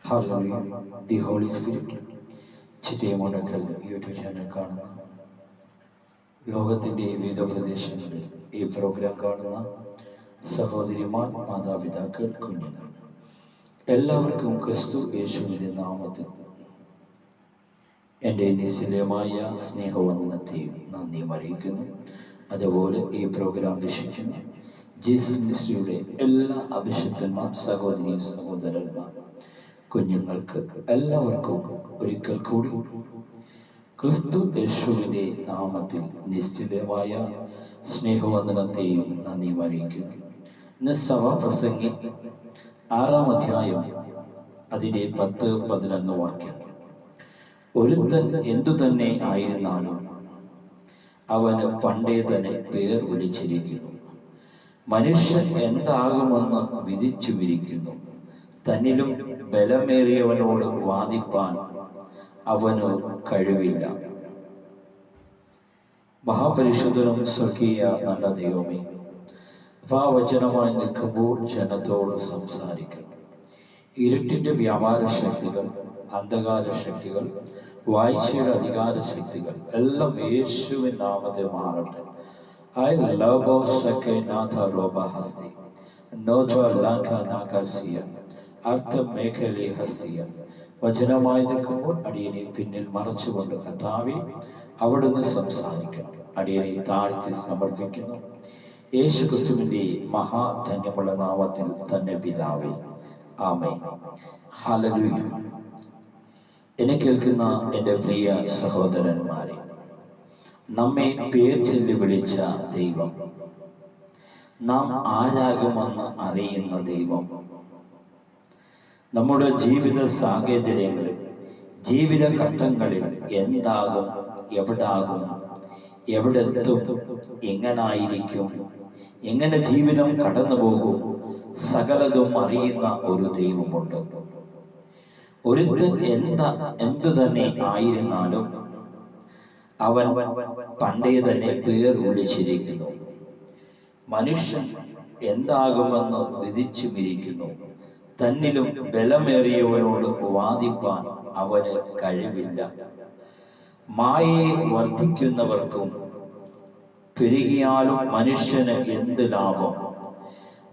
Hallelujah. The Holy Spirit ചിറ്റയമോടക്കൽ YouTube channel കാണുന്ന ലോകത്തിൻ്റെ വിവിധ പ്രദേശങ്ങളിൽ ഈ പ്രോഗ്രാം കാണുന്ന സഹോദരിമാർ, മാതാപിതാക്കൾ, കുഞ്ഞുങ്ങൾ എല്ലാവർക്കും ക്രിസ്തു യേശുവിൻ്റെ നാമത്തിൽ എൻ്റെ നിശ്ചലമായ സ്നേഹവന്ദനത്തെയും നന്ദിയും അറിയിക്കുന്നു. അതുപോലെ ഈ പ്രോഗ്രാം വീക്ഷിക്കുന്ന ജീസസ് മിനിസ്ട്രിയുടെ എല്ലാ അഭിഷിക്തന്മാർ, സഹോദരി, സഹോദരന്മാർ, കുഞ്ഞുങ്ങൾക്ക് എല്ലാവർക്കും ഒരിക്കൽ കൂടി ക്രിസ്തു യേശുവിൻ്റെ നാമത്തിൽ നിശ്ചലമായ സ്നേഹവന്ദനത്തെയും നന്ദിയും അറിയിക്കുന്നു. ഇന്ന് സഭാപ്രസംഗി 6-ാം അധ്യായം അതിൻ്റെ 10-11 വാക്യങ്ങൾ. ഒരുത്തൻ എന്തു തന്നെ ആയിരുന്നാലും അവന് പണ്ടേ തന്നെ പേർ വിളിച്ചിരിക്കുന്നു. മനുഷ്യൻ എന്താകുമെന്ന് വിധിച്ചുമിരിക്കുന്നു. തന്നിലും ബലമേറിയവനോട് വാദിപ്പാൻ അവന് കഴിവില്ല. മഹാപരിശുദ്ധനും സ്വർഗീയ നല്ല ദൈവമേ, വചനമായി നിൽക്കുമ്പോൾ ജനത്തോട് സംസാരിക്കണം. ഇരുട്ടിൻ്റെ വ്യാപാര ശക്തികൾ, അന്ധകാര ശക്തികൾ, വാഴ്ചയുടെ അധികാര ശക്തികൾ എല്ലാം യേശുവിൻ നാമത്തെ മാറട്ടെ. I love Nath Robahasti, Nojo Lanka Nakasia, Artha Mekali Hasia. വചനമായി നിൽക്കുമ്പോൾ അടിയനെ പിന്നിൽ മറച്ചുകൊണ്ട് കർത്താവേ അവിടുന്ന് സംസാരിക്കണം. അടിയനെ താഴ്ത്തി സമർപ്പിക്കുന്നു യേശു ക്രിസ്തുവിൻ്റെ മഹാധന്യമുള്ള നാമത്തിൽ തന്നെ പിതാവേ, ആമേൻ. ഹല്ലേലൂയ. എന്നെ കേൾക്കുന്ന എൻ്റെ പ്രിയ സഹോദരന്മാരെ, നമ്മെ പേർ ചൊല്ലി വിളിച്ച ദൈവം, നാം ആരാകുമെന്ന് അറിയുന്ന ദൈവം, നമ്മുടെ ജീവിത സാഹചര്യങ്ങളിൽ, ജീവിത ഘട്ടങ്ങളിൽ എന്താകും, എവിടാകും, എവിടെത്തും, എങ്ങനായിരിക്കും, എങ്ങനെ ജീവിതം കടന്നു പോകും, സകലതും അറിയുന്ന ഒരു ദൈവമുണ്ട്. ഒരുത്തൻ എന്തു തന്നെ ആയിരുന്നാലും അവൻ പണ്ടേ തന്നെ പേർ വിളിച്ചിരിക്കുന്നു. മനുഷ്യൻ എന്താകുമെന്ന് വിധിച്ചുമിരിക്കുന്നു. തന്നിലും ബലമേറിയവനോട് വാദിപ്പാൻ അവന് കഴിവില്ല. മായയെ വർദ്ധിക്കുന്നവർക്കും പെരുകിയാലും മനുഷ്യന് എന്ത് ലാഭം?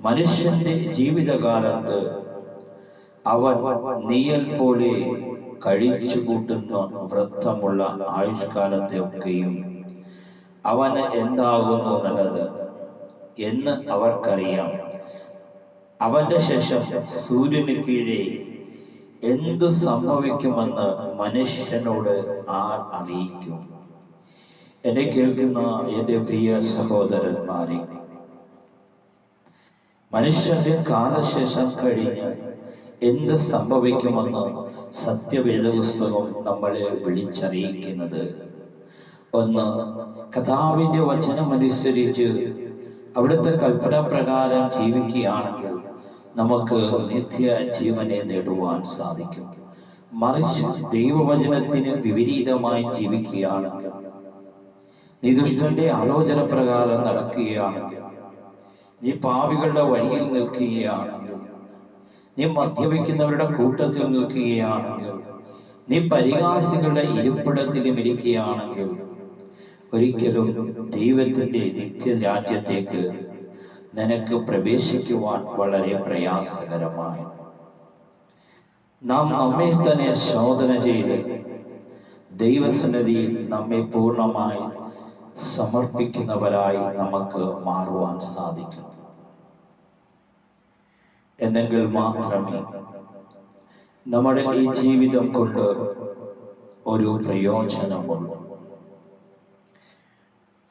മനുഷ്യന്റെ ജീവിതകാലത്ത് അവൻ നീയൽ പോലെ കഴിച്ചു കൂട്ടുന്ന വൃത്തമുള്ള ആയുഷ്കാലത്തെ ഒക്കെയും അവന് എന്താകുന്നു നല്ലത് എന്ന് അവർക്കറിയാം. അവന്റെ ശേഷം സൂര്യന് കീഴെ എന്തു സംഭവിക്കുമെന്ന് മനുഷ്യനോട് ആർ അറിയിക്കും? എന്നെ കേൾക്കുന്ന എൻ്റെ പ്രിയ സഹോദരന്മാരെ, മനുഷ്യന്റെ കാലശേഷം കഴിഞ്ഞ് എന്ത് സംഭവിക്കുമെന്ന് സത്യവേദ പുസ്തകം നമ്മളെ വിളിച്ചറിയിക്കുന്നത്, ഒന്ന്, കർത്താവിൻ്റെ വചനമനുസരിച്ച് അവിടുത്തെ കൽപ്പന പ്രകാരം ജീവിക്കുകയാണെങ്കിൽ നമുക്ക് നിത്യ ജീവനെ നേടുവാൻ സാധിക്കും. മറിച്ച് ദൈവവചനത്തിന് വിപരീതമായി ജീവിക്കുകയാണെങ്കിൽ, നീ ദുഷ്ടന്റെ ആലോചന പ്രകാരം നടക്കുകയാണെങ്കിൽ, നീ പാപികളുടെ വഴിയിൽ നിൽക്കുകയാണെങ്കിൽ, നീ മദ്യപിക്കുന്നവരുടെ കൂട്ടത്തിൽ നിൽക്കുകയാണെങ്കിൽ, നീ പരിഹാസികളുടെ ഇരിപ്പിടത്തിലും ഇരിക്കുകയാണെങ്കിൽ ഒരിക്കലും ദൈവത്തിൻ്റെ നിത്യരാജ്യത്തേക്ക് നിനക്ക് പ്രവേശിക്കുവാൻ വളരെ പ്രയാസകരമായി. നാം നമ്മെ തന്നെ ശോധന ചെയ്ത് ദൈവസന്നിധിയിൽ നമ്മെ പൂർണ്ണമായി സമർപ്പിക്കുന്നവരായി നമുക്ക് മാറുവാൻ സാധിക്കും. എന്നെങ്കിൽ മാത്രമേ നമ്മുടെ ഈ ജീവിതം കൊണ്ട് ഒരു പ്രയോജനമുള്ളൂ.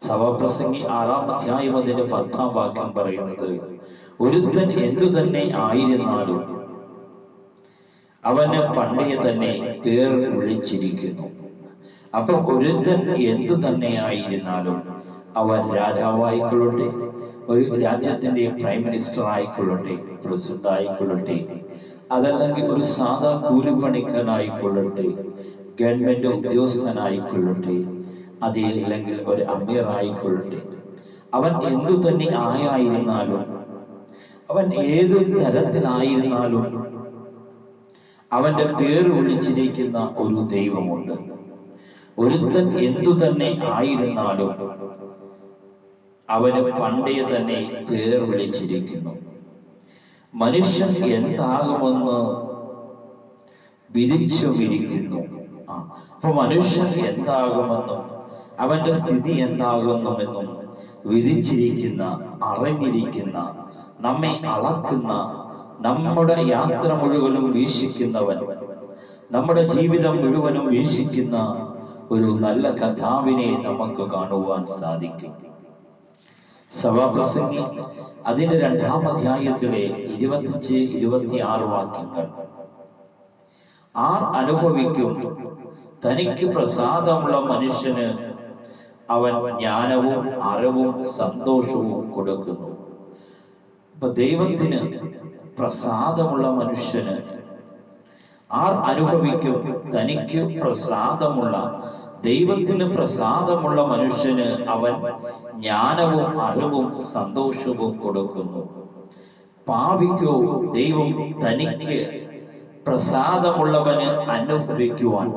സഭാപ്രസംഗി 6-ാം അധ്യായം അതിന്റെ 10-ാം വാക്യം പറയുന്നത്, ഒരുത്തൻ എന്തു തന്നെ ആയിരുന്നാലും അവന് പണ്ടേ തന്നെ പേർ വിളിച്ചിരിക്കുന്നു. അപ്പൊ ഒരുത്തൻ എന്തു തന്നെ ആയിരുന്നാലും അവൻ രാജാവായിക്കൊള്ളട്ടെ, ഒരു രാജ്യത്തിന്റെ പ്രൈം മിനിസ്റ്റർ ആയിക്കൊള്ളട്ടെ, പ്രസിഡന്റ് ആയിക്കൊള്ളട്ടെ, അതല്ലെങ്കിൽ ഒരു സാധാ കൂലിപ്പണിക്കാനായിക്കൊള്ളട്ടെ, ഗവൺമെന്റ് ഉദ്യോഗസ്ഥനായിക്കൊള്ളട്ടെ, അതില്ലെങ്കിൽ ഒരു അമീർ ആയിക്കൊള്ളട്ടെ, അവൻ എന്തു തന്നെ ആയിരുന്നാലും, അവൻ ഏത് തരത്തിലായിരുന്നാലും അവന്റെ പേര് വിളിച്ചിരിക്കുന്ന ഒരു ദൈവമുണ്ട്. ഒരുത്തൻ എന്തു തന്നെ ആയിരുന്നാലും അവന് പണ്ടേ തന്നെ പേർ വിളിച്ചിരിക്കുന്നു. മനുഷ്യൻ എന്താകുമെന്ന് വിധിച്ചുമിരിക്കുന്നു. അപ്പൊ മനുഷ്യൻ എന്താകുമെന്നും അവന്റെ സ്ഥിതി എന്താകുന്നുവെന്നും വിധിച്ചിരിക്കുന്ന, അറിഞ്ഞിരിക്കുന്ന, നമ്മെ അളക്കുന്ന, നമ്മുടെ യാത്ര മുഴുവനും വീക്ഷിക്കുന്നവൻ, നമ്മുടെ ജീവിതം മുഴുവനും വീക്ഷിക്കുന്ന ഒരു നല്ല കഥാവിനെ നമുക്ക് കാണുവാൻ സാധിക്കും. സഭാപ്രസംഗി അതിന്റെ 2-ാം അധ്യായത്തിലെ 25-26 വാക്യങ്ങൾ. ആർ അനുഭവിക്കും തനിക്ക് പ്രസാദമുള്ള മനുഷ്യന് അവൻ ജ്ഞാനവും അറിവും സന്തോഷവും കൊടുക്കുന്നു. അപ്പൊ ദൈവത്തിന് പ്രസാദമുള്ള മനുഷ്യന് ആർ അനുഭവിക്കും തനിക്ക് പ്രസാദമുള്ള, ദൈവത്തിന് പ്രസാദമുള്ള മനുഷ്യന് അവൻ ജ്ഞാനവും അറിവും സന്തോഷവും കൊടുക്കുന്നു. പാപിക്കോ ദൈവം തനിക്ക് പ്രസാദമുള്ളവന് അനുഭവിക്കുവാൻ,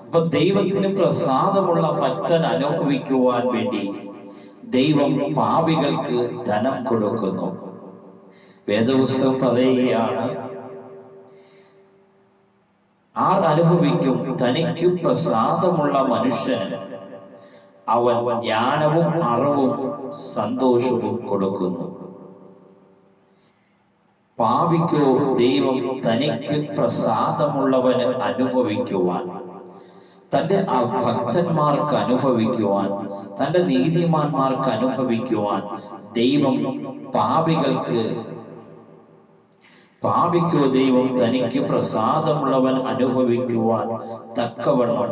അപ്പൊ ദൈവത്തിന് പ്രസാദമുള്ള ഭക്തൻ അനുഭവിക്കുവാൻ വേണ്ടി ദൈവം പാപികൾക്ക് ധനം കൊടുക്കുന്നു. വേദപുസ്തകം പറയുകയാണ്, ആർ അനുഭവിക്കും തനിക്ക് പ്രസാദമുള്ള മനുഷ്യന് അവൻ ജ്ഞാനവും അറിവും സന്തോഷവും കൊടുക്കുന്നു. പാപിക്കോ ദൈവം തനിക്ക് പ്രസാദമുള്ളവന് അനുഭവിക്കുവാൻ, തൻ്റെ ഭക്തന്മാർക്ക് അനുഭവിക്കുവാൻ, തൻ്റെ നീതിമാന്മാർക്ക് അനുഭവിക്കുവാൻ ദൈവം പാപിക്കോ ദൈവം തനിക്ക് പ്രസാദമുള്ളവൻ അനുഭവിക്കുവാൻ തക്കവണ്ണം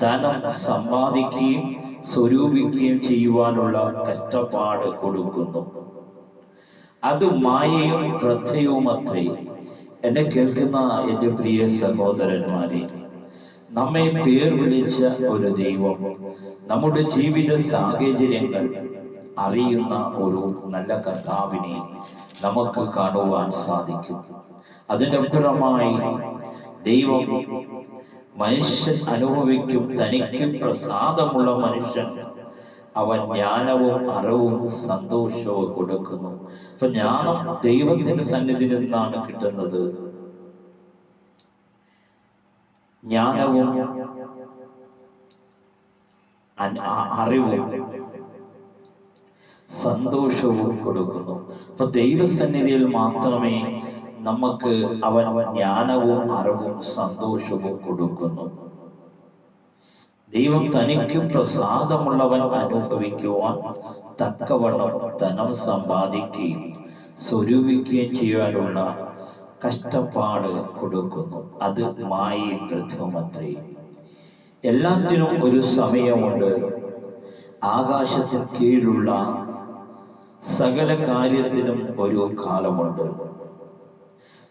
ധനം സമ്പാദിക്കുകയും സ്വരൂപിക്കുകയും ചെയ്യുവാനുള്ള കഷ്ടപ്പാട് കൊടുക്കുന്നു. അത് മായയും വൃഥയുമത്രേ. എന്നെ കേൾക്കുന്ന എൻ്റെ പ്രിയ സഹോദരന്മാരെ, നമ്മെ പേർ വിളിച്ച ഒരു ദൈവം നമ്മുടെ ജീവിത സാഹചര്യങ്ങൾ അറിയുന്ന ഒരു നല്ല കർത്താവിനെ നമുക്ക് കാണുവാൻ സാധിക്കും. അതിൻ്റെ അപ്പുറമായി ദൈവം മനുഷ്യൻ അനുഭവിക്കും തനിക്ക് പ്രസാദമുള്ള മനുഷ്യൻ അവൻ ജ്ഞാനവും അറിവും സന്തോഷവും കൊടുക്കുന്നു. അപ്പൊ ജ്ഞാനം ദൈവത്തിന്റെ സന്നിധിയിൽ നിന്നാണ് കിട്ടുന്നത്. ജ്ഞാനവും അറിവും സന്തോഷവും കൊടുക്കുന്നു. അപ്പൊ ദൈവസന്നിധിയിൽ മാത്രമേ നമുക്ക് അവൻ ജ്ഞാനവും അറിവും സന്തോഷവും കൊടുക്കുന്നു. ദൈവം തനിക്ക് പ്രസാദമുള്ളവൻ അനുഭവിക്കുവാൻ തക്കവണ്ണം ധനം സമ്പാദിക്കുകയും സ്വരൂപിക്കുകയും ചെയ്യാനുള്ള കഷ്ടപ്പാട് കൊടുക്കുന്നു. അത് മായയും വൃഥയുമത്രേ. എല്ലാത്തിനും ഒരു സമയമുണ്ട്. ആകാശത്തിന് കീഴിലുള്ള സകല കാര്യത്തിനും ഒരു കാലമുണ്ട്.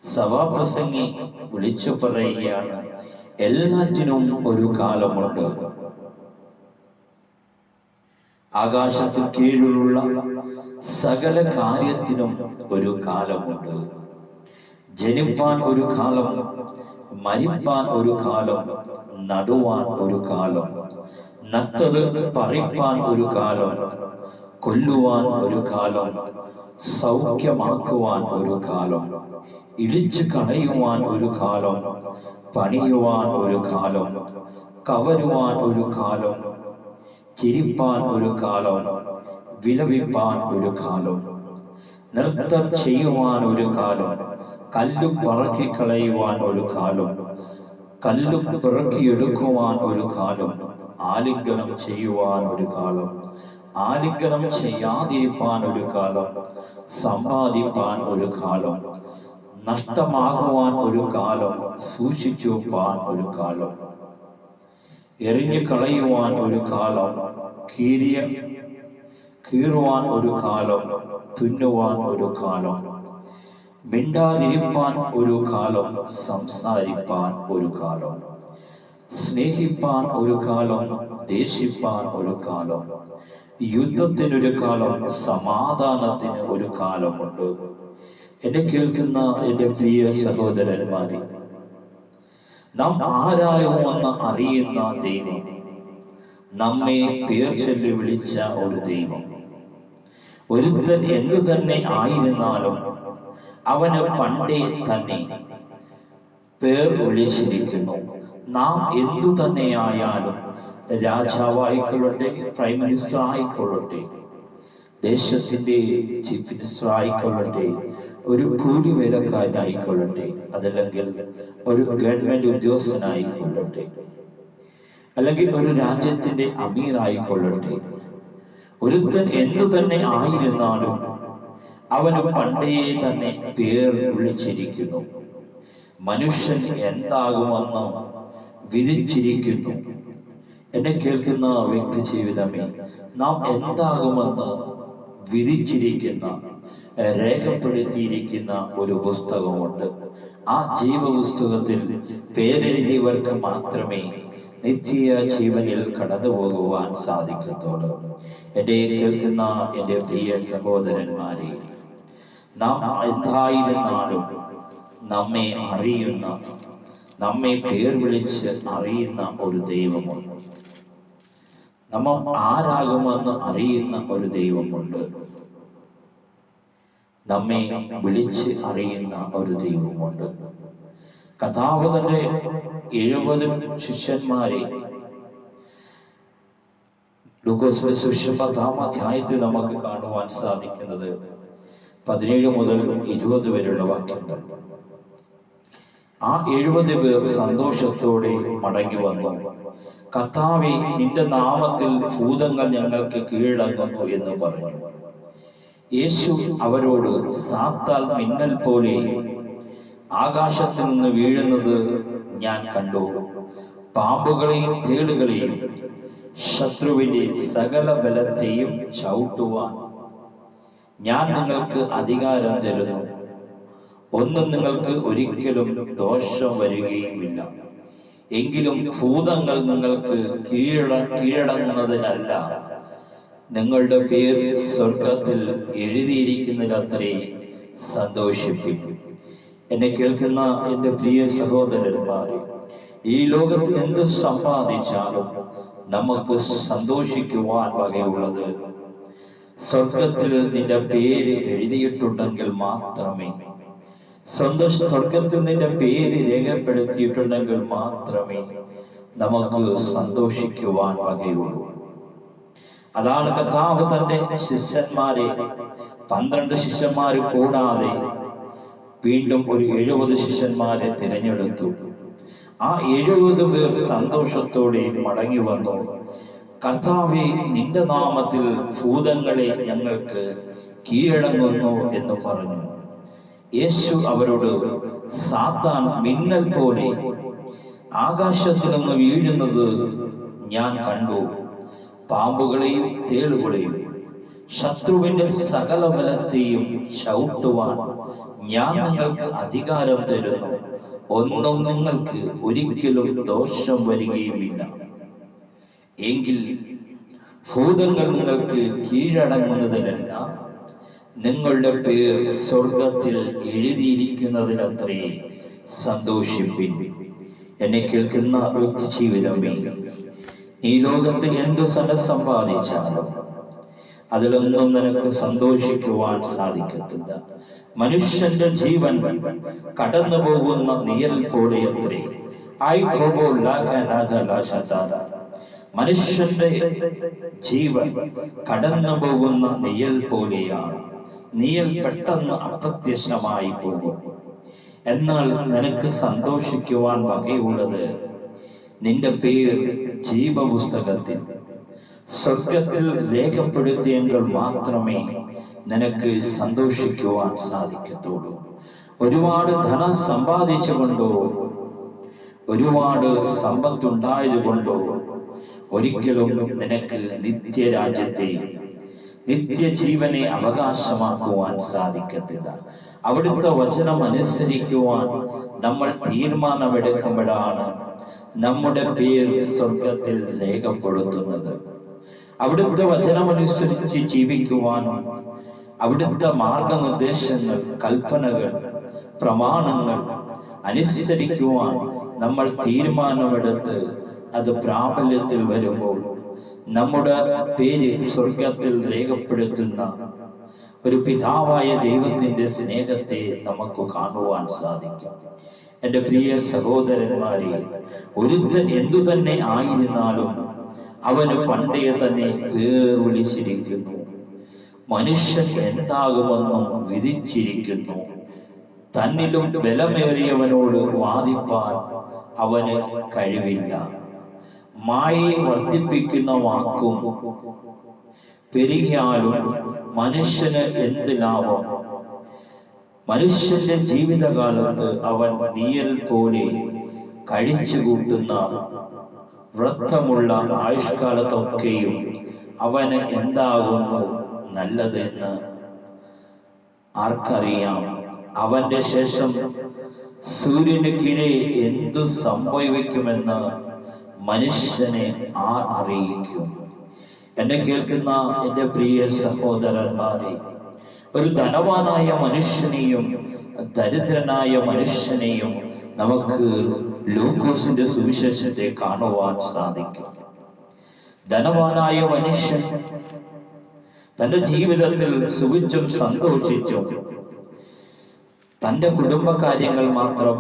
സഭാപ്രസംഗി വിളിച്ചു പറയുകയാണ്, എല്ലാറ്റിനും ഒരു കാലമുണ്ട്. ആകാശത്തിന് കീഴിലുള്ള സകല കാര്യത്തിനും ഒരു കാലമുണ്ട്. ജനിപ്പാൻ ഒരു കാലം, മരിപ്പാൻ ഒരു കാലം, നടുവാൻ ഒരു കാലം, നട്ടത് പറിപ്പാൻ ഒരു കാലം, കൊല്ലുവാൻ ഒരു കാലം, സൗഖ്യമാക്കുവാൻ ഒരു കാലം, ഇടിച്ചു കളയുവാൻ ഒരു കാലം, പണിയുവാൻ ഒരു കാലം, കവരുവാൻ ഒരു കാലം, ചിരിപ്പാൻ ഒരു കാലം, വിലപിപ്പാൻ ഒരു കാലം, നൃത്തം ചെയ്യുവാൻ ഒരു കാലം, കല്ലു പറക്കിക്കളയുവാൻ ഒരു കാലം, കല്ലു പിറക്കിയെടുക്കുവാൻ ഒരു കാലം, ആലിംഗനം ചെയ്യുവാൻ ഒരു കാലം, ആലിംഗനം ചെയ്യാതിരിപ്പാൻ ഒരു കാലം, സമ്പാദിപ്പാൻ ഒരു കാലം, നഷ്ടമാകുവാൻ ഒരു കാലം, സൂക്ഷിച്ചു വെപ്പാൻ ഒരു കാലം, എറിഞ്ഞു കളയുവാൻ ഒരു കാലം, കീറുവാൻ ഒരു കാലം, തുന്നുവാൻ ഒരു കാലം, മിണ്ടാതിരിപ്പാൻ ഒരു കാലം, സംസാരിപ്പാൻ ഒരു കാലം, സ്നേഹിപ്പാൻ ഒരു കാലം, ദേഷിപ്പാൻ ഒരു കാലം, യുദ്ധത്തിനൊരു കാലം, സമാധാനത്തിന് ഒരു കാലമുണ്ട്. എന്നെ കേൾക്കുന്ന എൻ്റെ പ്രിയ സഹോദരന്മാരെ, നാം ആരാകുമെന്ന് അറിയുന്ന ദൈവം, നമ്മെ പേർ ചൊല്ലി വിളിച്ച ഒരു ദൈവം. ഒരുത്തൻ എന്തു തന്നെ ആയിരുന്നാലും അവന് പണ്ടേ തന്നെ പേർ വിളിച്ചിരിക്കുന്നു. നാം എന്തു തന്നെയായാലും, രാജാവായിക്കൊള്ളട്ടെ, പ്രൈം മിനിസ്റ്റർ ആയിക്കൊള്ളട്ടെ, ദേശത്തിന്റെ ചീഫ് മിനിസ്റ്റർ ആയിക്കൊള്ളട്ടെ, ഒരു കൂലി വേലക്കാരനായിക്കൊള്ളട്ടെ, അതല്ലെങ്കിൽ ഒരു ഗവൺമെന്റ് ഉദ്യോഗസ്ഥനായിക്കൊള്ളട്ടെ, അല്ലെങ്കിൽ ഒരു രാജ്യത്തിന്റെ അമീർ ആയിക്കൊള്ളട്ടെ, ഒരുത്തൻ എന്തു തന്നെ ആയിരുന്നാലും അവന് പണ്ടേ തന്നെ പേർ വിളിച്ചിരിക്കുന്നു. മനുഷ്യൻ എന്താകുമെന്ന് വിധിച്ചിരിക്കുന്നു. എന്നെ കേൾക്കുന്ന വ്യക്തി ജീവിതമേ, നാം എന്താകുമെന്ന് വിധിച്ചിരിക്കുന്ന, രേഖപ്പെടുത്തിയിരിക്കുന്ന ഒരു പുസ്തകമുണ്ട്. ആ ജീവപുസ്തകത്തിൽ പേരെഴുതിയവർക്ക് മാത്രമേ നിത്യ ജീവനിൽ കടന്നു പോകുവാൻ സാധിക്കത്തുള്ളൂ. എന്നെ കേൾക്കുന്ന എൻ്റെ പ്രിയ സഹോദരന്മാരെ, നാം എന്തായിരുന്നാലും നമ്മെ അറിയുന്ന, നമ്മെ പേർ വിളിച്ച് അറിയുന്ന ഒരു ദൈവമുണ്ട്. നമ്മൾ ആരാകുമെന്ന് അറിയുന്ന ഒരു ദൈവമുണ്ട്. നമ്മെ വിളിച്ച് അറിയുന്ന ഒരു ദൈവമുണ്ട്. കർത്താവ് തന്റെ 70 ശിഷ്യന്മാരെ ലൂക്കോസിന്റെ സുവിശേഷം 10-ാം അധ്യായത്തിൽ നമുക്ക് കാണുവാൻ സാധിക്കുന്നത് 17 മുതൽ 20 വരെയുള്ള വാക്യങ്ങൾ. ആ 70 പേർ സന്തോഷത്തോടെ മടങ്ങി വന്നു. കർത്താവേ, നിന്റെ നാമത്തിൽ ഭൂതങ്ങൾ ഞങ്ങൾക്ക് കീഴടങ്ങുന്നു എന്ന് പറഞ്ഞു. യേശു അവരോട്, സാത്താൽ മിന്നൽ പോലെ ആകാശത്തിൽ നിന്ന് വീഴുന്നത് ഞാൻ കണ്ടു. പാമ്പുകളെയും തേളുകളെയും ശത്രുവിന്റെ സകല ബലത്തെയും ചവിട്ടുവാൻ ഞാൻ നിങ്ങൾക്ക് അധികാരം തരുന്നു. ഒന്നും നിങ്ങൾക്ക് ഒരിക്കലും ദോഷം വരികയുമില്ല. എങ്കിലും ഭൂതങ്ങൾ നിങ്ങൾക്ക് കീഴടങ്ങുന്നതിനല്ല, നിങ്ങളുടെ പേർ സ്വർഗത്തിൽ എഴുതിയിരിക്കുന്നതിലത്രേ സന്തോഷിപ്പിൻ. എന്നെ കേൾക്കുന്ന എൻ്റെ പ്രിയ സഹോദരന്മാരെ, ഈ ലോകത്തിൽ എന്ത് സമ്പാദിച്ചാലും നമുക്ക് സന്തോഷിക്കുവാൻ വകയുള്ളത് സ്വർഗത്തിൽ നിന്റെ പേര് എഴുതിയിട്ടുണ്ടെങ്കിൽ മാത്രമേ, സ്വർഗത്തിൽ നിന്റെ പേര് രേഖപ്പെടുത്തിയിട്ടുണ്ടെങ്കിൽ മാത്രമേ നമുക്ക് സന്തോഷിക്കുവാൻ വകയുള്ളൂ. അതാണ് കർത്താവ് തന്റെ ശിഷ്യന്മാരെ, 12 ശിഷ്യന്മാർ കൂടാതെ വീണ്ടും ഒരു 70 ശിഷ്യന്മാരെ തിരഞ്ഞെടുത്തു. ആ 70 പേർ സന്തോഷത്തോടെ മടങ്ങി വന്നു. കർത്താവേ, നിന്റെ നാമത്തിൽ ഭൂതങ്ങളെ ഞങ്ങൾക്ക് കീഴടങ്ങുന്നു എന്ന് പറഞ്ഞു. യേശു അവരോട്, സാത്താൻ മിന്നൽ പോലെ ആകാശത്തിൽ നിന്ന് വീഴുന്നത് ഞാൻ കണ്ടു. പാമ്പുകളെയും തേളുകളെയും ശത്രുവിന്റെ സകല ബലത്തെയും ചവിട്ടുവാൻ ഞാൻ നിങ്ങൾക്ക് അധികാരം തരുന്നു. ഒന്നും നിങ്ങൾക്ക് ഒരിക്കലും ദോഷം വരികയുമില്ല. എങ്കിൽ ഭൂതങ്ങൾ നിങ്ങൾക്ക് കീഴടങ്ങുന്നതിലല്ല, നിങ്ങളുടെ പേർ സ്വർഗത്തിൽ എഴുതിയിരിക്കുന്നതിലത്രേ സന്തോഷിപ്പിൻ. എന്നെ കേൾക്കുന്ന വ്യക്തി ജീവിതമേ, ഈ ലോകത്ത് എന്തു സമ്പാദിച്ചാലും അതിലൊന്നും നിനക്ക് സന്തോഷിക്കുവാൻ സാധിക്കത്തില്ല. മനുഷ്യന്റെ ജീവൻ കടന്നു പോകുന്ന നിഴൽ പോലെയത്രേ. മനുഷ്യന്റെ ജീവൻ കടന്നു പോകുന്ന നിഴൽ പോലെയാണ്. നിഴൽ പെട്ടെന്ന് അപ്രത്യക്ഷമായി പോകും. എന്നാൽ നിനക്ക് സന്തോഷിക്കുവാൻ വകയുള്ളത് നിന്റെ പേർ ജീവപുസ്തകത്തിൽ സ്വർഗത്തിൽ രേഖപ്പെടുത്തിയെങ്കിൽ മാത്രമേ നിനക്ക് സന്തോഷിക്കുവാൻ സാധിക്കത്തുള്ളൂ. ഒരുപാട് ധനം സമ്പാദിച്ചുകൊണ്ടോ ഒരുപാട് സമ്പത്തുണ്ടായതുകൊണ്ടോ ഒരിക്കലും നിനക്ക് നിത്യരാജ്യത്തെ, നിത്യജീവനെ അവകാശമാക്കുവാൻ സാധിക്കത്തില്ല. അവിടുത്തെ വചനം അനുസരിക്കുവാൻ നമ്മൾ തീരുമാനമെടുക്കുമ്പോഴാണ് നമ്മുടെ പേര് സ്വർഗത്തിൽ രേഖപ്പെടുത്തുന്നത്. അവിടുത്തെ വചനമനുസരിച്ച് ജീവിക്കുവാനും അവിടുത്തെ മാർഗനിർദ്ദേശങ്ങൾ, കൽപ്പനകൾ, പ്രമാണങ്ങൾ അനുസരിക്കുവാൻ നമ്മൾ തീരുമാനമെടുത്ത് അത് പ്രാബല്യത്തിൽ വരുമ്പോൾ നമ്മുടെ പേര് സ്വർഗത്തിൽ രേഖപ്പെടുത്തുന്ന ഒരു പിതാവായ ദൈവത്തിന്റെ സ്നേഹത്തെ നമുക്ക് കാണുവാൻ സാധിക്കും. എൻ്റെ പ്രിയ സഹോദരന്മാരെ, ഒരുത്തൻ എന്തു തന്നെ ആയിരുന്നാലും അവന് പണ്ടേ തന്നെ പേർ വിളിച്ചിരിക്കുന്നു. മനുഷ്യൻ എന്താകുമെന്നും വിധിച്ചിരിക്കുന്നു. തന്നിലും ബലമേറിയവനോട് വാദിപ്പാൻ അവന് കഴിവില്ല. മായയെ വർദ്ധിപ്പിക്കുന്ന വാക്കും പെരുകിയാലും മനുഷ്യന് എന്ത് ലാഭം? മനുഷ്യന്റെ ജീവിതകാലത്ത് അവൻ നീയൽ പോലെ കഴിച്ചു കൂട്ടുന്ന വ്രതമുള്ള ആയുഷ്കാലത്തൊക്കെയും അവന് എന്താകുന്നു നല്ലതെന്ന് ആർക്കറിയാം? അവന്റെ ശേഷം സൂര്യന് കീഴെ എന്തു സംഭവിക്കുമെന്ന് മനുഷ്യനെ ആർ അറിയിക്കും? എന്നെ കേൾക്കുന്ന എൻ്റെ പ്രിയ സഹോദരന്മാരെ, ഒരു ധനവാനായ മനുഷ്യനെയും ദരിദ്രനായ മനുഷ്യനെയും നമുക്ക് ലൂക്കോസിന്റെ സുവിശേഷത്തെ കാണുവാൻ സാധിക്കും. ധനവാനായ മനുഷ്യൻ തന്റെ ജീവിതത്തിൽ സുഖിച്ചും സന്തോഷിച്ചും തന്റെ കുടുംബകാര്യങ്ങൾ മാത്രം,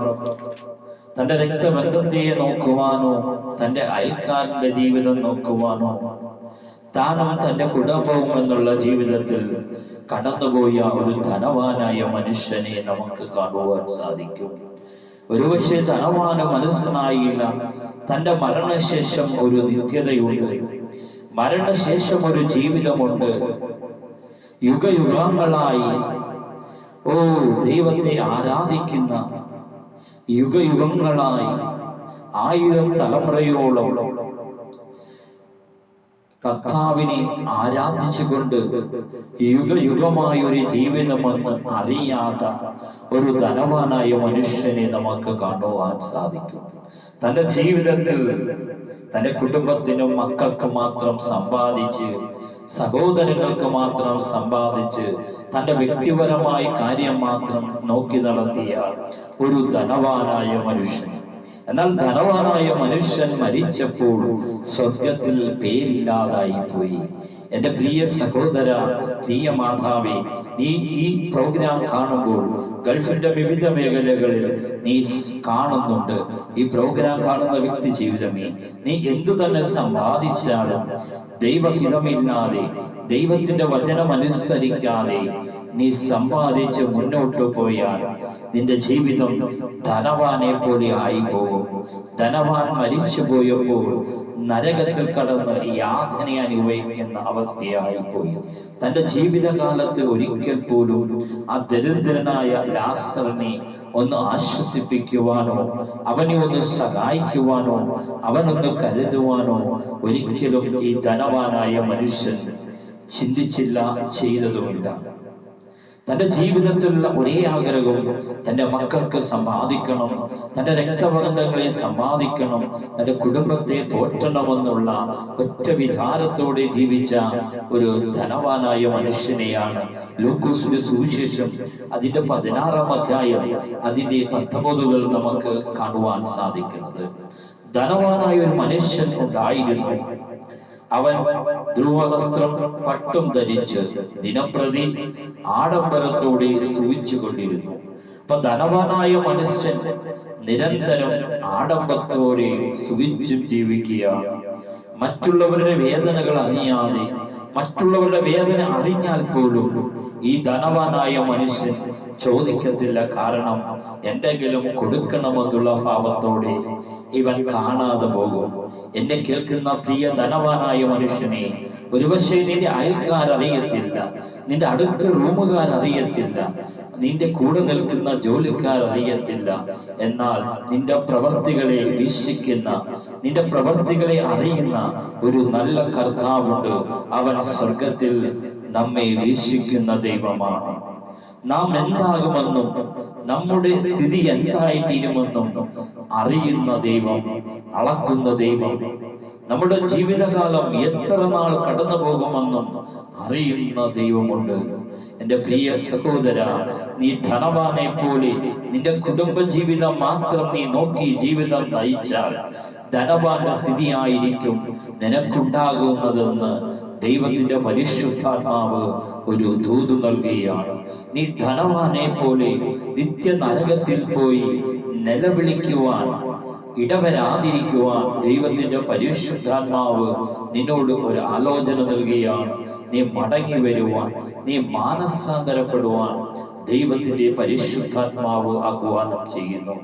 തന്റെ രക്തബന്ധത്തെ നോക്കുവാനോ തന്റെ അയൽക്കാരന്റെ ജീവിതം നോക്കുവാനോ താനും തന്റെ കുടുംബവും എന്നുള്ള ജീവിതത്തിൽ കടന്നുപോയ ഒരു ധനവാനായ മനുഷ്യനെ നമുക്ക് കാണുവാൻ സാധിക്കും. ഒരുപക്ഷെ ധനവാന് മനസ്സിലായില്ല തന്റെ മരണശേഷം ഒരു നിത്യതയുണ്ട്, മരണശേഷം ഒരു ജീവിതമുണ്ട്. യുഗയുഗങ്ങളായി ദൈവത്തെ ആരാധിക്കുന്ന, യുഗയുഗങ്ങളായി 1000 തലമുറയോളം കർത്താവിനെ ആരാധിച്ചുകൊണ്ട് യുഗയുഗമായ ഒരു ജീവിതമെന്ന് അറിയാത്ത ഒരു ധനവാനായ മനുഷ്യനെ നമുക്ക് കാണുവാൻ സാധിക്കും. തന്റെ ജീവിതത്തിൽ തന്റെ കുടുംബത്തിനും മക്കൾക്ക് മാത്രം സമ്പാദിച്ച്, സഹോദരങ്ങൾക്ക് മാത്രം സമ്പാദിച്ച്, തന്റെ വ്യക്തിപരമായ കാര്യം മാത്രം നോക്കി നടത്തിയ ഒരു ധനവാനായ മനുഷ്യൻ. എന്നാൽ ധനവാനായ മനുഷ്യൻ മരിച്ചപ്പോൾ സ്വർഗത്തിൽ പേരില്ലാതായി പോയി. എൻ്റെ പ്രിയ സഹോദര, പ്രിയ മാതാവേ, നീ ഈ പ്രോഗ്രാം കാണുമ്പോൾ ഗൾഫിന്റെ വിവിധ മേഖലകളിൽ നീ കാണുന്നുണ്ട്. ഈ പ്രോഗ്രാം കാണുന്ന വ്യക്തി ജീവിതമേ, നീ എന്തു തന്നെ സമ്പാദിച്ചാലും ദൈവഹിതമില്ലാതെ, ദൈവത്തിന്റെ വചനം അനുസരിക്കാതെ നീ സമ്പാദിച്ച് മുന്നോട്ട് പോയാൽ നിന്റെ ജീവിതം ധനവാനെ പോലെ ആയി പോകും. ധനവാൻ മരിച്ചു പോയപ്പോൾ നരകത്തിൽ കടന്ന് യാതന അനുഭവിക്കുന്ന അവസ്ഥയായി പോയി. തന്റെ ജീവിതകാലത്ത് ഒരിക്കൽ പോലും ആ ദരിദ്രനായ ലാസറിനെ ഒന്ന് ആശ്വസിപ്പിക്കുവാനോ, അവനെ ഒന്ന് സഹായിക്കുവാനോ, അവനൊന്ന് കരുതുവാനോ ഒരിക്കലും ഈ ധനവാനായ മനുഷ്യൻ ചിന്തിച്ചില്ല, ചെയ്തതുമില്ല. തന്റെ ജീവിതത്തിലുള്ള ഒരേ ആഗ്രഹം തന്റെ മക്കൾക്ക് സമ്പാദിക്കണം, തന്റെ രക്തബന്ധങ്ങളെ സമ്പാദിക്കണം, തന്റെ കുടുംബത്തെ പോറ്റണമെന്നുള്ള ഒറ്റ വിചാരത്തോടെ ജീവിച്ച ഒരു ധനവാനായ മനുഷ്യനെയാണ് ലൂക്കോസിന്റെ സുവിശേഷം അതിന്റെ 16-ാം അധ്യായം അതിന്റെ 19 നമുക്ക് കാണുവാൻ സാധിക്കുന്നത്. ധനവാനായ ഒരു മനുഷ്യൻ ഉണ്ടായിരുന്നു. അവൻ ധ്രുവവസ്ത്രം പട്ടും ധരിച്ച് ദിനംപ്രതി ആഡംബരത്തോടെ സൂചിച്ചുകൊണ്ടിരുന്നു. അപ്പൊ ധനവാനായ മനുഷ്യൻ നിരന്തരം ആഡംബരത്തോടെ സുഖിച്ചും ജീവിക്കുകയാണ്. മറ്റുള്ളവരുടെ വേദനകൾ അറിയാതെ, മറ്റുള്ളവരുടെ വേദന അറിഞ്ഞാൽ പോലും ഈ ധനവാനായ മനുഷ്യൻ ചോദിക്കത്തില്ല. കാരണം എന്തെങ്കിലും കൊടുക്കണമെന്നുള്ള ഭാവത്തോടെ ഇവൻ കാണാതെ പോകും. എന്നെ കേൾക്കുന്ന പ്രിയ ധനവാനായ മനുഷ്യനെ, ഒരുപക്ഷെ നിന്റെ അയൽക്കാരറിയത്തില്ല, നിന്റെ അടുത്ത റൂമുകാരറിയത്തില്ല, നിന്റെ കൂടെ നിൽക്കുന്ന ജോലിക്കാരറിയത്തില്ല. എന്നാൽ നിന്റെ പ്രവർത്തികളെ വീക്ഷിക്കുന്ന, നിന്റെ പ്രവർത്തികളെ അറിയുന്ന ഒരു നല്ല കർത്താവുണ്ട്. അവൻ സ്വർഗത്തിൽ നമ്മെ വീക്ഷിക്കുന്ന ദൈവമാണ്. നാം എന്താകുമെന്നും നമ്മുടെ സ്ഥിതി എന്തായി തീരുമെന്നും അറിയുന്ന ദൈവം, അളക്കുന്ന ദൈവം, നമ്മുടെ ജീവിതകാലം എത്ര നാൾ കടന്നു പോകുമെന്നും അറിയുന്ന ദൈവമുണ്ട്. എൻ്റെ പ്രിയ സഹോദര, നീ ധനവാനെ പോലെ നിന്റെ കുടുംബ ജീവിതം മാത്രം നീ നോക്കി ജീവിതം നയിച്ചാൽ ധനവാന്റെ സ്ഥിതിയായിരിക്കും നിനക്കുണ്ടാകുന്നതെന്ന് ദൈവത്തിന്റെ പരിശുദ്ധാത്മാവ് ഒരു ദൂത് നൽകുകയാണ്. നീ ധനവാനെ പോലെ നിത്യ നരകത്തിൽ പോയി നിലവിളിക്കുവാൻ ഇടവരാതിരിക്കുവാൻ ദൈവത്തിന്റെ പരിശുദ്ധാത്മാവ് നിന്നോട് ഒരു ആലോചന നൽകുകയാണ്. നീ മടങ്ങി വരുവാൻ, നീ മാനസാന്തരപ്പെടുവാൻ ദൈവത്തിന്റെ പരിശുദ്ധാത്മാവ് ആഹ്വാനം ചെയ്യുന്നു.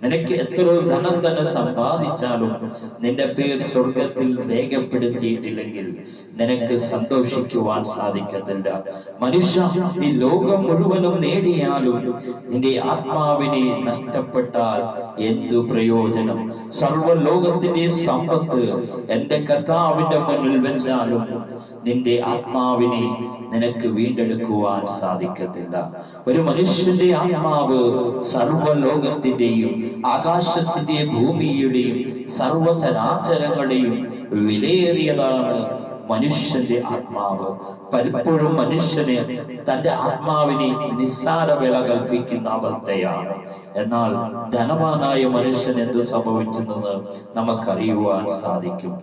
നിനക്ക് എത്ര ധനം തന്നെ സമ്പാദിച്ചാലും നിന്റെ പേർ സ്വർഗത്തിൽ രേഖപ്പെടുത്തിയിട്ടില്ലെങ്കിൽ നിനക്ക് സന്തോഷിക്കുവാൻ സാധിക്കത്തില്ല. മനുഷ്യ, നീ ലോകം മുഴുവനും നേടിയാലും നിന്റെ ആത്മാവിനെ നഷ്ടപ്പെട്ടാൽ എന്തു പ്രയോജനം? സർവ്വലോകത്തിന്റെ സമ്പത്ത് എന്റെ കർത്താവിന്റെ മുന്നിൽ വെച്ചാലും നിന്റെ ആത്മാവിനെ നിനക്ക് വീണ്ടെടുക്കുവാൻ സാധിക്കത്തില്ല. ഒരു മനുഷ്യന്റെ ആത്മാവ് സർവ്വലോകത്തിന്റെയും ആകാശത്തിന്റെയും ഭൂമിയുടെയും സർവചരാചരങ്ങളുടെയും വിലയേറിയതാണ് മനുഷ്യന്റെ ആത്മാവ്. പലപ്പോഴും മനുഷ്യന് തന്റെ ആത്മാവിനെ നിസ്സാര വില കൽപ്പിക്കുന്ന അവസ്ഥയാണ്. എന്നാൽ ധനവാനായ മനുഷ്യൻ എന്ത് സംഭവിച്ചെന്ന് നമുക്കറിയുവാൻ സാധിക്കും.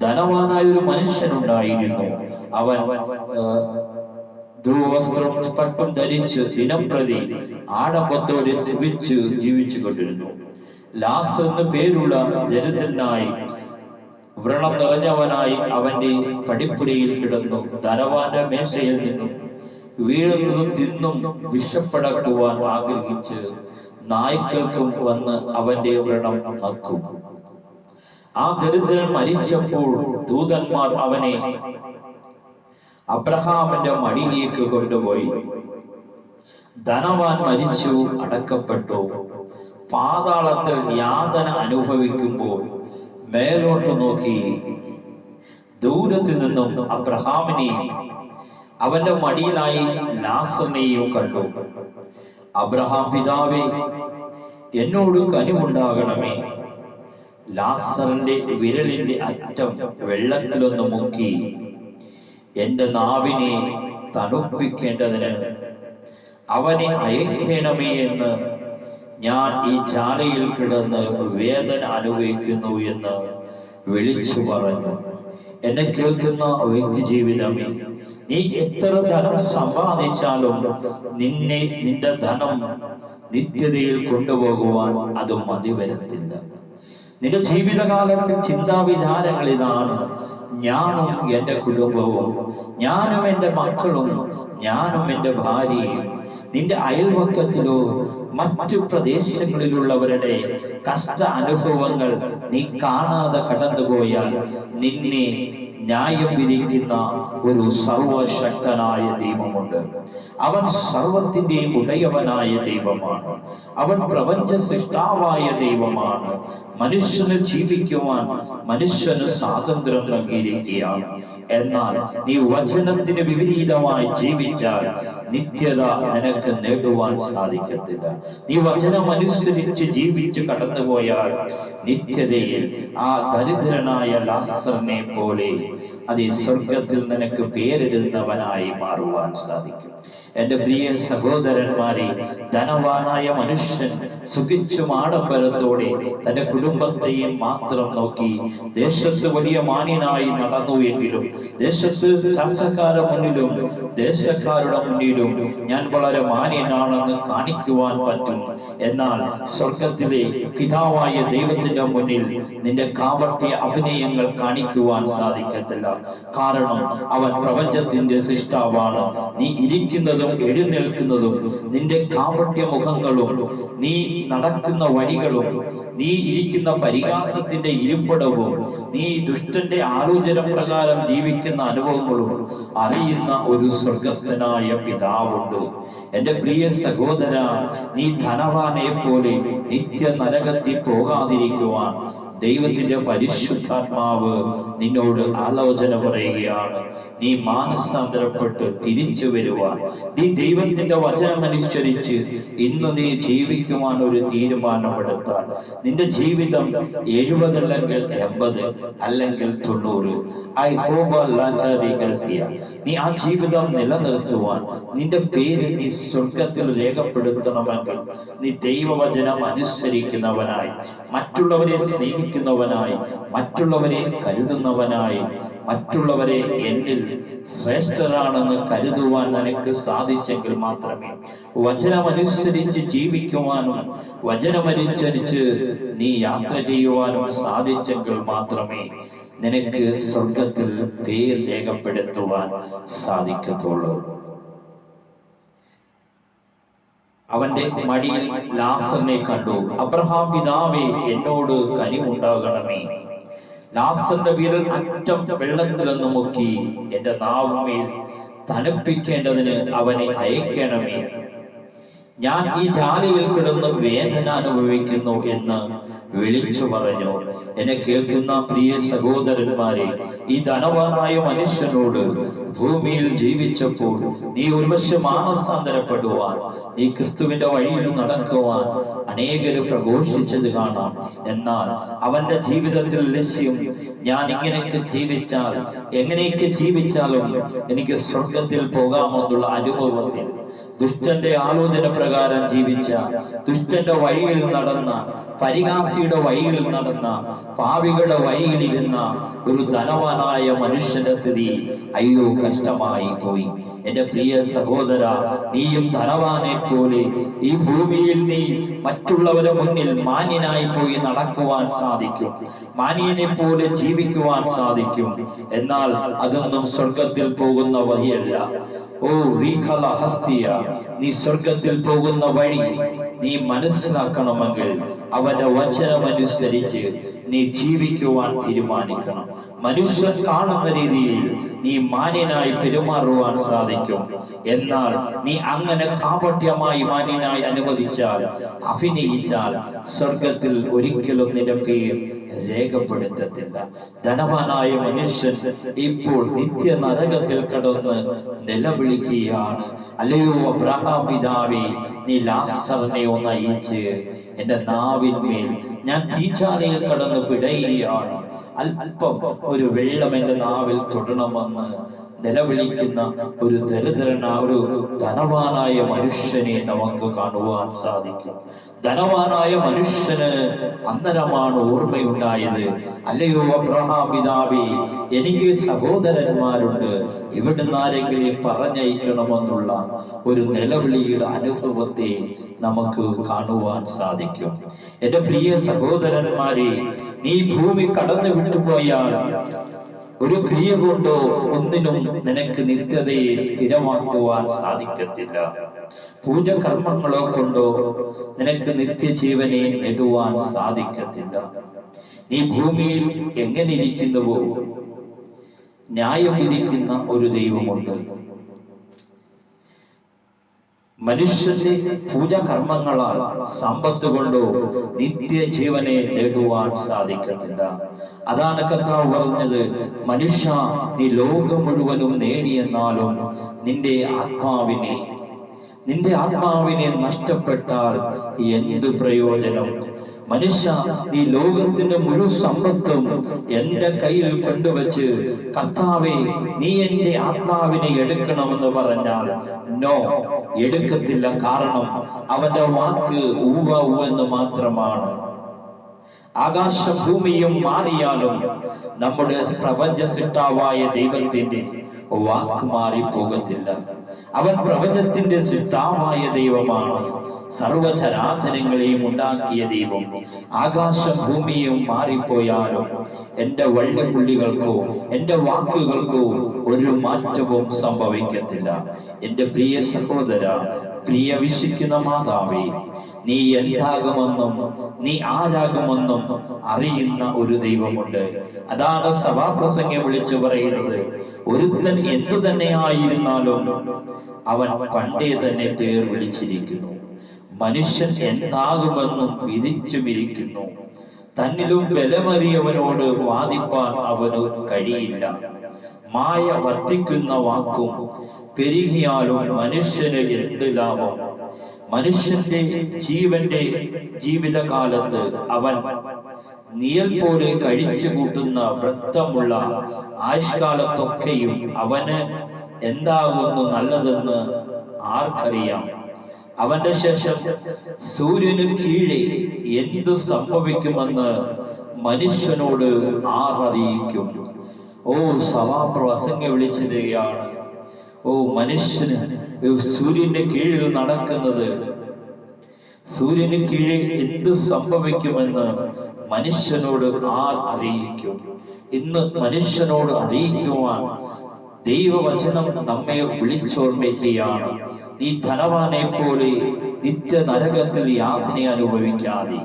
ധനവാനായ ഒരു മനുഷ്യനുണ്ടായിരുന്നു. അവൻ ധൂവസ്ത്രം പട്ടും ധരിച്ച് ദിനം പ്രതി ആഡംബരത്തോടെ സുഖിച്ച് ജീവിച്ചു കൊണ്ടിരുന്നു. ലാസർ എന്ന് പേരുള്ള ദരിദ്രനായി വ്രണം നിറഞ്ഞവനായി അവന്റെ പടിപ്പുരയിൽ കിടന്നു. ധനവാന്റെ മേശയിൽ നിന്നും വീഴുന്നതും തിന്നും വിഷപ്പടക്കുവാൻ ആഗ്രഹിച്ച് നായ്ക്കൾക്കും വന്ന് അവന്റെ വ്രണം നക്കും. ആ ദരിദ്രൻ മരിച്ചപ്പോൾ ദൂതന്മാർ അവനെ അബ്രഹാമിന്റെ മടിയിലേക്ക് കൊണ്ടുപോയി. ധനവാൻ മരിച്ചു, അടക്കപ്പെട്ടു. പാതാളത്തിൽ യാതന അനുഭവിക്കുമ്പോൾ മേലോട്ട് നോക്കി ദൂരത്തിൽ നിന്നും അബ്രഹാമിനെയും അവന്റെ മടിയിലായി ലാസറിനെയും കണ്ടു. അബ്രഹാം, പിതാവേ, എന്നോട് കനിവുണ്ടാകണമേ. ലാസറിന്റെ വിരലിന്റെ അറ്റം വെള്ളത്തിലൊന്ന് മുക്കി എന്റെ നാവിനെ തണുപ്പിക്കേണ്ടതിന് അവനെ അയക്കണമേ എന്ന് ഞാൻ ഈ ജാലയിൽ കിടന്ന് വേദന അനുഭവിക്കുന്നു എന്ന് വിളിച്ചു പറഞ്ഞു. എന്നെ കേൾക്കുന്ന വ്യക്തി ജീവിതമേ, നീ എത്ര ധനം സമ്പാദിച്ചാലും നിന്റെ ധനം നിത്യതയിൽ കൊണ്ടുപോകുവാൻ അത് മതി വരത്തില്ല. നിന്റെ ജീവിതകാലത്തിൽ ചിന്താവിധാനങ്ങൾ ഇതാണ്: ഞാനും എൻ്റെ കുടുംബവും, ഞാനും എൻ്റെ മക്കളും, ഞാനും എൻ്റെ ഭാര്യയും. നിന്റെ അയൽവക്കത്തിലോ മറ്റു പ്രദേശങ്ങളിലുള്ളവരുടെ കഷ്ട അനുഭവങ്ങൾ നീ കാണാതെ കടന്നുപോയാൽ നിന്നെ ന്യായം വിധിക്കുന്ന ഒരു സർവശക്തനായ ദൈവമുണ്ട്. അവൻ സർവത്തിന്റെയും ഉടയവനായ ദൈവമാണ്. അവൻ പ്രപഞ്ച സൃഷ്ടാവായ ദൈവമാണ്. മനുഷ്യന് ജീവിക്കുവാൻ മനുഷ്യന് സ്വാതന്ത്ര്യം നൽകിയിരിക്കുകയാണ്. എന്നാൽ നീ വചനത്തിന് വിപരീതമായി ജീവിച്ചാൽ നിത്യത നിനക്ക് നേടുവാൻ സാധിക്കത്തില്ല. നീ വചനം അനുസരിച്ച് ജീവിച്ച് കടന്നുപോയാൽ നിത്യതയിൽ ആ ദരിദ്രനായ ലാസറിനെ പോലെ അതേ സ്വർഗത്തിൽ നിനക്ക് പേരിടുന്നവനായി മാറുവാൻ സാധിക്കും. എൻ്റെ പ്രിയ സഹോദരന്മാരെ, ധനവാനായ മനുഷ്യൻ സുഖിച്ചും ആഡംബരത്തോടെ തന്റെ കുടുംബത്തെയും മാത്രം നോക്കി ദേശത്ത് വലിയ മാന്യനായി നടന്നു എങ്കിലും ദേശത്ത് ചർച്ചക്കാരുടെ മുന്നിലും ദേശക്കാരുടെ മുന്നിലും ഞാൻ വളരെ മാന്യനാണെന്ന് കാണിക്കുവാൻ പറ്റും. എന്നാൽ സ്വർഗത്തിലെ പിതാവായ ദൈവത്തിന്റെ മുന്നിൽ നിന്റെ കാപട്യ അഭിനയങ്ങൾ കാണിക്കുവാൻ സാധിക്കത്തില്ല. കാരണം അവൻ പ്രപഞ്ചത്തിന്റെ സൃഷ്ടാവാണ്. നീ ഇരിക്കുന്നതും എഴുന്നേൽക്കുന്നതും നിന്റെ കാപട്യ മുഖങ്ങളും നീ നടക്കുന്ന വഴികളും നീ ഇരിക്കുന്ന പരിഹാസത്തിന്റെ ഇരിപ്പിടവും നീ ദുഷ്ടന്റെ ആലോചന പ്രകാരം ജീവിക്കുന്ന അനുഭവങ്ങളും അറിയുന്ന ഒരു സ്വർഗസ്ഥനായ പിതാവുണ്ട്. എൻ്റെ പ്രിയ സഹോദര, നീ ധനവാനെ പോലെ നിത്യ നരകത്തിൽ പോകാതിരിക്കുവാൻ ദൈവത്തിന്റെ പരിശുദ്ധാത്മാവ് നിന്നോട് ആലോചന പറയുകയാണ്. നീ മാനസാന്തരപ്പെട്ട് തിരിച്ചു വരുവാൻ, നീ ദൈവത്തിന്റെ വചനമനുസരിച്ച് ഇന്ന് നീ ജീവിക്കുവാൻ ഒരു തീരുമാനമെടുത്താൽ നിന്റെ ജീവിതം 70 അല്ലെങ്കിൽ 80 അല്ലെങ്കിൽ 90 നീ ആ ജീവിതം നിലനിർത്തുവാൻ, നിന്റെ പേര് നീ സ്വർഗത്തിൽ രേഖപ്പെടുത്തണമെങ്കിൽ നീ ദൈവവചനം അനുസരിക്കുന്നവനായി, മറ്റുള്ളവരെ സ്നേഹിക്കുന്നവനായി, മറ്റുള്ളവരെ കരുതുന്നവനായി, മറ്റുള്ളവരെ എന്നിൽ ശ്രേഷ്ഠരാണെന്ന് കരുതുവാൻ നിനക്ക് സാധിച്ചെങ്കിൽ മാത്രമേ, വചനമനുസരിച്ച് ജീവിക്കുവാനും വചനമനുസരിച്ച് നീ യാത്ര ചെയ്യുവാനും സാധിച്ചെങ്കിൽ മാത്രമേ നിനക്ക് സ്വർഗത്തിൽ പേര് രേഖപ്പെടുത്തുവാൻ സാധിക്കത്തുള്ളൂ. അവന്റെ മടിയിൽ ലാസറിനെ കണ്ടു. അബ്രഹാം പിതാവേ, എന്നോട് കനിവുണ്ടാകണമേ. ലാസറിന്റെ വിരൽ അറ്റം വെള്ളത്തിലൊന്നു മുക്കി എന്റെ നാവുമേൽ തണുപ്പിക്കേണ്ടതിന് അവനെ അയക്കണമേ. ഞാൻ ഈ ജാലിയിൽ കിടന്ന് വേദന അനുഭവിക്കുന്നു എന്ന് വിളിച്ചു പറഞ്ഞു. എന്നെ കേൾക്കുന്ന പ്രിയ സഹോദരന്മാരെ, ഈ ധനവാനായ മനുഷ്യനോട് ഭൂമിയിൽ ജീവിച്ചപ്പോൾ നീ ഒരുപക്ഷെ മാനസാന്തരപ്പെടുവാൻ, നീ ക്രിസ്തുവിന്റെ വഴിയിൽ നടക്കുവാൻ അനേകര് പ്രഘോഷിച്ചത് കാണാം. എന്നാൽ അവന്റെ ജീവിതത്തിൽ ലക്ഷ്യം, ഞാൻ ഇങ്ങനെയൊക്കെ ജീവിച്ചാൽ, എങ്ങനെയൊക്കെ ജീവിച്ചാലും എനിക്ക് സ്വർഗത്തിൽ പോകാമെന്നുള്ള അനുഭവത്തിൽ ദുഷ്ടന്റെ ആലോചന പ്രകാരം ജീവിച്ച, ദുഷ്ടന്റെ വഴിയിൽ നടന്ന, പരിഹാസിയുടെ വഴിയിൽ നടന്ന, പാപികളുടെ വഴിയിലിരുന്ന ഒരു ധനവാനായ മനുഷ്യന്റെ സ്ഥിതി അയ്യോ കഷ്ടമായി പോയി. എന്റെ പ്രിയ സഹോദര, നീയും ധനവാനെ പോലെ ഈ ഭൂമിയിൽ നീ മറ്റുള്ളവരുടെ മുന്നിൽ മാന്യനായി പോയി നടക്കുവാൻ സാധിക്കും, മാന്യനെ പോലെ ജീവിക്കുവാൻ സാധിക്കും. എന്നാൽ അതൊന്നും സ്വർഗത്തിൽ പോകുന്ന വഴിയല്ല. ഓ റീഖല ഹസ്തിയ, നീ സ്വർഗത്തിൽ പോകുന്ന വഴി നീ മനസ്സിലാക്കണമെങ്കിൽ അവന്റെ വചനമനുസരിച്ച് നീ ജീവിക്കുവാൻ തീരുമാനിക്കണം. മനുഷ്യൻ കാണുന്ന രീതിയിൽ നീ മാന്യനായി പെരുമാറുവാൻ സാധിക്കും. എന്നാൽ നീ അങ്ങനെ കാപട്യമായി മാന്യനായി അഭിനയിച്ചാൽ സ്വർഗത്തിൽ ഒരിക്കലും നിന്റെ പേർ രേഖപ്പെടുത്തത്തില്ല. ധനവാനായ മനുഷ്യൻ ഇപ്പോൾ നിത്യ നരകത്തിൽ കടന്ന് നിലവിളിക്കുകയാണ്. അല്ലയോ അബ്രഹാം പിതാവേ, നീ ലാസറിനെ ഒന്ന് അയച്ച് എന്റെ നാവിന്മേൽ, ഞാൻ തീച്ചാലയിൽ കടന്ന് പിടയുകയാണ്, അല്പം ഒരു വെള്ളം എന്റെ നാവിൽ തൊടണമെന്ന് നിലവിളിക്കുന്ന ഒരു ഒരു ധനവാനായ മനുഷ്യനെ നമുക്ക് കാണുവാൻ സാധിക്കും. ധനവാനായ മനുഷ്യന് അന്നരമാണ് ഓർമ്മയുണ്ടായത്. അല്ലയോ അബ്രഹാം പിതാവേ, എനിക്ക് സഹോദരന്മാരുണ്ട്, ഇവിടുന്ന് ആരെങ്കിലും പറഞ്ഞയക്കണമെന്നുള്ള ഒരു നിലവിളിയുടെ അനുഭവത്തെ നമുക്ക് കാണുവാൻ സാധിക്കും. എന്റെ പ്രിയ സഹോദരന്മാരെ, നീ ഭൂമി കടന്നു വിട്ടുപോയാൽ ഒരു ക്രിയ കൊണ്ടോ ഒന്നിനും നിനക്ക് നിത്യതയെ സ്ഥിരമാക്കുവാൻ സാധിക്കത്തില്ല. പൂജകർമ്മങ്ങളോ കൊണ്ടോ നിനക്ക് നിത്യജീവനെ നേടുവാൻ സാധിക്കത്തില്ല. നീ ഭൂമിയിൽ എങ്ങനെ ഇരിക്കുന്നുവോ ന്യായം വിധിക്കുന്ന ഒരു ദൈവമുണ്ട്. മനുഷ്യന്റെ പൂജകർമ്മങ്ങളാൽ, സമ്പത്ത് കൊണ്ടോ നിത്യജീവനെ നേടുവാൻ സാധിക്കത്തില്ല. അതാണ് കർത്താവ് പറഞ്ഞത്, മനുഷ്യ, നീ ലോകം മുഴുവനും നേടിയെന്നാലും നിന്റെ ആത്മാവിനെ നഷ്ടപ്പെട്ടാൽ എന്തു പ്രയോജനം? മനുഷ്യ, നീ ലോകത്തിന്റെ മുഴു സമ്പത്തും എന്റെ കയ്യിൽ കൊണ്ടുവച്ച് കർത്താവേ നീ എന്റെ ആത്മാവിനെ എടുക്കണമെന്ന് പറഞ്ഞാൽ നോ, എടുക്കത്തില്ല. കാരണം അവന്റെ വാക്ക് ഊവ എന്ന് മാത്രമാണ്. ആകാശഭൂമിയും മാറിയാലും നമ്മുടെ പ്രപഞ്ച സൃഷ്ടാവായ ദൈവത്തിന്റെ വാക്ക് മാറിപ്പോകത്തില്ല. അവൻ പ്രപഞ്ചത്തിന്റെ സൃഷ്ടാവായ ദൈവമാണ്. സർവചരാചരങ്ങളെയും ഉണ്ടാക്കിയ ദൈവം. ആകാശം ഭൂമിയും മാറിപ്പോയാലും എന്റെ വള്ളിപ്പുള്ളികൾക്കോ എന്റെ വാക്കുകൾക്കോ ഒരു മാറ്റവും സംഭവിക്കത്തില്ല. എന്റെ പ്രിയ സഹോദര, പ്രിയ വിശ്വസിക്കുന്ന മാതാവേ, നീ എന്താകുമെന്നും നീ ആരാകുമെന്നും അറിയുന്ന ഒരു ദൈവമുണ്ട്. അതാണ് സഭാപ്രസംഗം വിളിച്ചു പറയുന്നത്. ഒരുത്തൻ എന്തു തന്നെ ആയിരുന്നാലും അവൻ പണ്ടേ തന്നെ പേർ വിളിച്ചിരിക്കുന്നു. മനുഷ്യൻ എന്താകുമെന്നും വിധിച്ചുമിരിക്കുന്നു. തന്നിലും ബലമേറിയവനോട് വാദിപ്പാൻ അവന് കഴിയില്ല. മായ വർദ്ധിക്കുന്ന വാക്കും പെരുകിയാലും മനുഷ്യന് എന്ത് ലാഭം? മനുഷ്യന്റെ ജീവിതകാലത്ത് അവൻ നിഴൽ പോലെ കഴിച്ചു കൂട്ടുന്ന വൃത്തമുള്ള ആയുഷ്കാലത്തൊക്കെയും അവന് എന്താകുന്നു നല്ലതെന്ന് ആർക്കറിയാം? അവന്റെ ശേഷം സൂര്യന് കീഴെ എന്തു സംഭവിക്കുമെന്ന് മനുഷ്യനോട് ആരറിയിക്കും? ഓ സഭാപ്രസംഗം വിളിച്ചിരിക്കുകയാണ്. ഓ മനുഷ്യന് സൂര്യന്റെ കീഴിൽ നടക്കുന്നത്, സൂര്യന് കീഴെ എന്ത് സംഭവിക്കുമെന്ന് മനുഷ്യനോട് ആർ അറിയിക്കും? ഇന്ന് മനുഷ്യനോട് അറിയിക്കുവാൻ ദൈവവചനം നമ്മെ വിളിച്ചോർമ്മിക്കുകയാണ്. നീ ധനവാനെ പോലെ നിത്യ നരകത്തിൽ യാതന അനുഭവിക്കാതെ,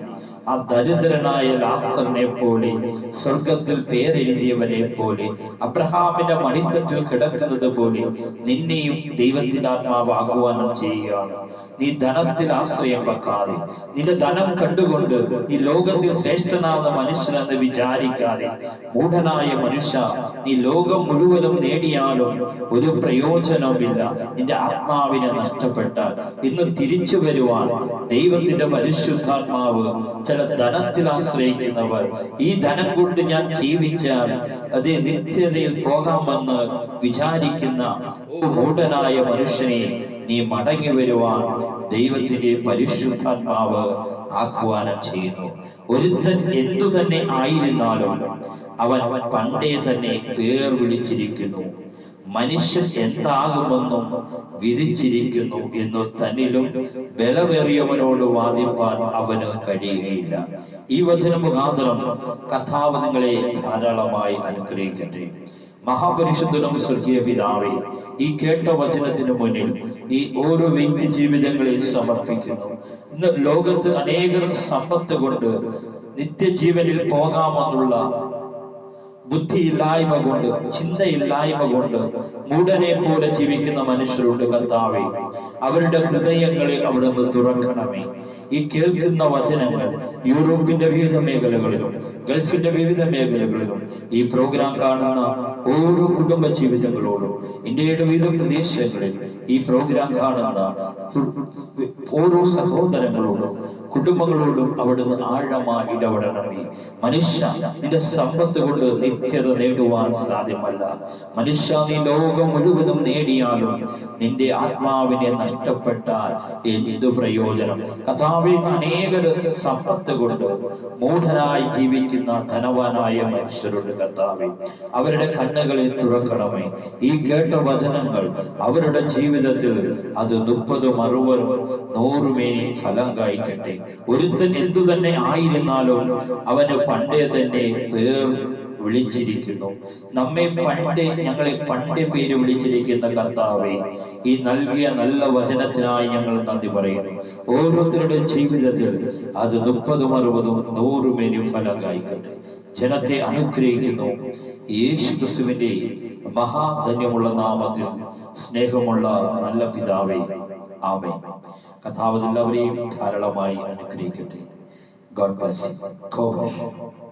ആ ദരിദ്രനായ ലാസറിനെ പോലെ, സ്വർഗത്തിൽ പേരെഴുതിയവനെ പോലെ, അബ്രഹാമിന്റെ മടിത്തട്ടിൽ കിടക്കുന്നത് പോലെ നിന്നെയും ദൈവത്തിന്റെ ആത്മാവ് ആഹ്വാനം ചെയ്യുകയാണ്. നീ ധനത്തിൽ ആശ്രയം വെക്കാതെ, നിന്റെ ധനം കണ്ടുകൊണ്ട് നീ ലോകത്തിൽ ശ്രേഷ്ഠനാകുന്ന മനുഷ്യനെന്ന് വിചാരിക്കാതെ, മൂഢനായ മനുഷ്യ, നീ ലോകം മുഴുവനും നേടിയാലും ഒരു പ്രയോജനവുമില്ല. നിന്റെ ആത്മാവിനെ നഷ്ടപ്പെട്ടാൽ ഇന്ന് തിരിച്ചു വരുവാൻ ദൈവത്തിന്റെ പരിശുദ്ധാത്മാവ് ചില ധനത്തിൽ ആശ്രയിക്കുന്നവർ, ഈ ധനം കൊണ്ട് ഞാൻ ജീവിച്ചാൽ അതേ നിത്യതയിൽ പോകാമെന്ന് വിചാരിക്കുന്ന മൂഢനായ മനുഷ്യനെ, നീ മടങ്ങി വരുവാൻ ദൈവത്തിന്റെ പരിശുദ്ധാത്മാവ് ആഹ്വാനം ചെയ്യുന്നു. ഒരുത്തൻ എന്തു തന്നെ ആയിരുന്നാലും അവൻ പണ്ടേ തന്നെ പേർ വിളിച്ചിരിക്കുന്നു. മനുഷ്യൻ എന്താകുമെന്നും വിധിച്ചിരിക്കുന്നു എന്ന് തന്നിലും ബലമേറിയവനോട് വാദിപ്പാൻ അവന് കഴിയുകയില്ല. ഈ വചന മുഖാന്തരം കർത്താവ് നിങ്ങളെ ധാരാളമായി അനുഗ്രഹിക്കട്ടെ. മഹാപരിശുദ്ധനും സ്വർഗീയ പിതാവേ, ഈ കേട്ട വചനത്തിന് മുന്നിൽ ഈ ഓരോ വ്യക്തി ജീവിതങ്ങളെ സമർപ്പിക്കുന്നു. ഇന്ന് ലോകത്ത് അനേകർ സമ്പത്ത് കൊണ്ട് നിത്യജീവനിൽ പോകാമെന്നുള്ള ബുദ്ധിയില്ലായ്മ കൊണ്ട്, ചിന്തയില്ലായ്മ കൊണ്ട് മൂഢനെ പോലെ ജീവിക്കുന്ന മനുഷ്യരുണ്ട്. കർത്താവേ, അവരുടെ ഹൃദയങ്ങളെ അവിടുന്ന് തുറക്കണമേ. ഈ കേൾക്കുന്ന വചനങ്ങൾ യൂറോപ്പിന്റെ വിവിധ മേഖലകളിലും ഗൾഫിന്റെ വിവിധ മേഖലകളിലും ഈ പ്രോഗ്രാം കാണുന്ന ഓരോ കുടുംബ ജീവിതങ്ങളോടും, ഇന്ത്യയുടെ വിവിധ പ്രദേശങ്ങളിൽ ഈ പ്രോഗ്രാം കാണുന്ന ഓരോ സഹോദരങ്ങളോടും കുടുംബങ്ങളോടും അവിടുന്ന് ആഴമായി ഇടപെടണമേ. മനുഷ്യ, നിന്റെ സമ്പത്ത് കൊണ്ട് നിത്യത നേടുവാൻ സാധ്യമല്ല. മനുഷ്യ, നീ ലോകം മുഴുവനും നേടിയാലും നിന്റെ ആത്മാവിനെ നഷ്ടപ്പെട്ടാൽ എന്തു പ്രയോജനം? കഥാവിൽ അനേകര് സമ്പത്ത് കൊണ്ട് മൂഢനായി ജീവിക്കുന്ന ധനവാനായ മനുഷ്യരുണ്ട്. കർത്താവേ, അവരുടെ കണ്ണുകളെ തുറക്കണമേ. ഈ കേട്ട വചനങ്ങൾ അവരുടെ ജീവിതത്തിൽ അത് 30, 60, 100 മേനി ഫലം കായ്ക്കട്ടെ. ഒരുത്തൻ എന്തു തന്നെ ആയിരുന്നാലും അവന് പണ്ടേ തന്നെ പേർ വിളിച്ചിരിക്കുന്നു. ഞങ്ങളെ പണ്ടേ പേര് വിളിച്ചിരിക്കുന്ന കർത്താവേ, ഈ നൽകിയ നല്ല വചനത്തിനായി ഞങ്ങൾ നന്ദി പറയുന്നു. ഓരോരുത്തരുടെ ജീവിതത്തിൽ അത് 30, 60, 100 മേനി ഫലം കായ്ക്കട്ടെ. ജനത്തെ അനുഗ്രഹിക്കുന്നു യേശു ക്രിസ്തുവിന്റെ മഹാധന്യമുള്ള നാമത്തിൽ. സ്നേഹമുള്ള നല്ല പിതാവേ, ആമേൻ. കർത്താവ് എല്ലാവരെയും ധാരാളമായി അനുഗ്രഹിക്കട്ടെ. God bless you.